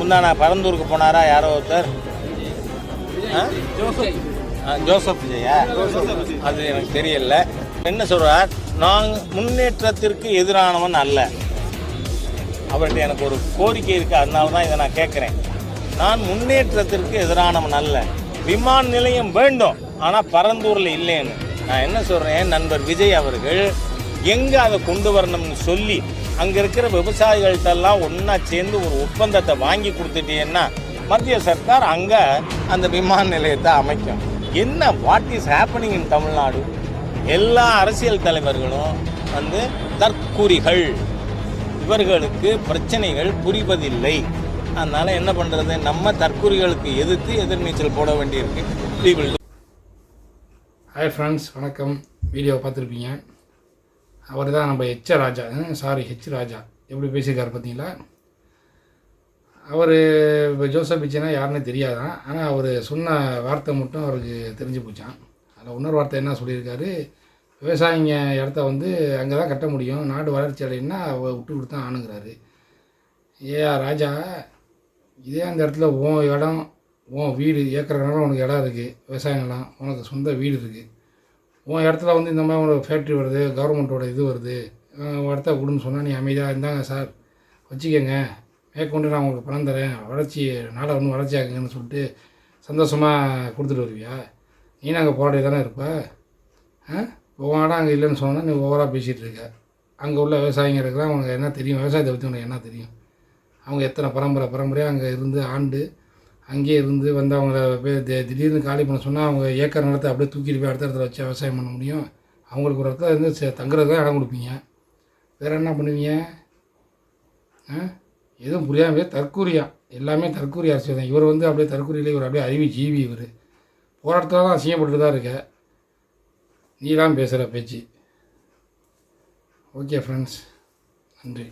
முந்தானா பரந்தூருக்கு போனாரா யாரோ ஒருத்தர்? ஜோசப் விஜயா? அது எனக்கு தெரியல. என்ன சொல்கிறார், நான் முன்னேற்றத்திற்கு எதிரானவன் அல்ல. அவர்கிட்ட எனக்கு ஒரு கோரிக்கை இருக்குது, அதனால தான் இதை நான் கேட்குறேன். நான் முன்னேற்றத்திற்கு எதிரானவன் அல்ல. விமான நிலையம் வேண்டும், ஆனால் பரந்தூரில் இல்லைன்னு. நான் என்ன சொல்கிறேன், நண்பர் விஜய் அவர்கள் எங்கே அதை கொண்டு வரணும்னு சொல்லி அங்கே இருக்கிற விவசாயிகள்கிட்டெல்லாம் ஒன்றா சேர்ந்து ஒரு ஒப்பந்தத்தை வாங்கி கொடுத்துட்டீங்கன்னா மத்திய சர்க்கார் அங்கே அந்த விமான நிலையத்தை அமைக்கும். என்ன what is happening in Tamil Nadu? எல்லா அரசியல் தலைவர்களும் தற்குறிகள். இவர்களுக்கு பிரச்சனைகள் புரிவதில்லை. அதனால் என்ன பண்ணுறது, நம்ம தற்குறிகளுக்கு எதிர்த்து எதிர்நீச்சல் போட வேண்டியிருக்கு. ஹாய் ஃப்ரெண்ட்ஸ், வணக்கம். வீடியோ பார்த்துருப்பீங்க. அவர் தான் நம்ம ஹெச் ராஜா எப்படி பேசியிருக்காரு பார்த்தீங்களா? அவர் இப்போ ஜோசப் விஜய்னா யாருன்னு தெரியாதான், ஆனால் அவர் சொன்ன வார்த்தை மட்டும் அவருக்கு தெரிஞ்சு போச்சான். அதில் இன்னொரு வார்த்தை என்ன சொல்லியிருக்காரு, விவசாயிங்க இடத்த அங்கே தான் கட்ட முடியும், நாடு வளர்ச்சி அடையினா விட்டு கொடுத்தா ஆணுங்கிறாரு. ராஜா, இதே அந்த இடத்துல உன் இடம், உன் வீடு, ஏக்கர் கணக்கில் உனக்கு இடம் இருக்குது, விவசாய நிலம், உனக்கு சொந்த வீடு இருக்குது. உன் இடத்துல இந்த மாதிரி ஒரு ஃபேக்ட்ரி வருது, கவர்மெண்ட்டோட இது வருது, இடத்த கொடுன்னு சொன்னால் நீ அமைதியாக இருந்தாங்க சார் வச்சுக்கோங்க, மேற்கொண்டு நான் உங்களுக்கு பணம் தரேன், வளர்ச்சி நாடை வளர்ச்சி ஆக்குங்கன்னு சொல்லிட்டு சந்தோஷமாக கொடுத்துட்டு வருவியா? நீ நாங்கள் போராடி தானே இருப்ப. உன் இடம் அங்கே இல்லைன்னு சொன்னால் நீ ஓவராக பேசிகிட்டு இருக்க. அங்கே உள்ள விவசாயிங்க இருக்கிறான், உனக்கு என்ன தெரியும்? விவசாயத்தை பற்றி உனக்கு என்ன தெரியும்? அவங்க எத்தனை பரம்பரையாக அங்கே இருந்து ஆண்டு அங்கேயே இருந்து அவங்கள திடீர்னு காலி பண்ண சொன்னால் அவங்க ஏக்கர் நிலத்தை அப்படியே தூக்கிட்டு போய் அடுத்த இடத்துல வச்சு விவசாயம் பண்ண முடியும்? அவங்களுக்கு ஒரு இடத்துல தங்குறது தான் இடம் கொடுப்பீங்க, வேறு என்ன பண்ணுவீங்க? எதுவும் புரியாமல் தற்கூரியா, எல்லாமே தற்கூரி அரசியல் தான். இவர் அப்படியே தற்கூரியிலே இவர் அப்படியே அறிவி ஜீவி. இவர் போராட்டத்தில் தான் அசிங்கப்பட்டு தான் இருக்க, நீ தான் பேசுகிற பேச்சு. ஓகே ஃப்ரெண்ட்ஸ், நன்றி.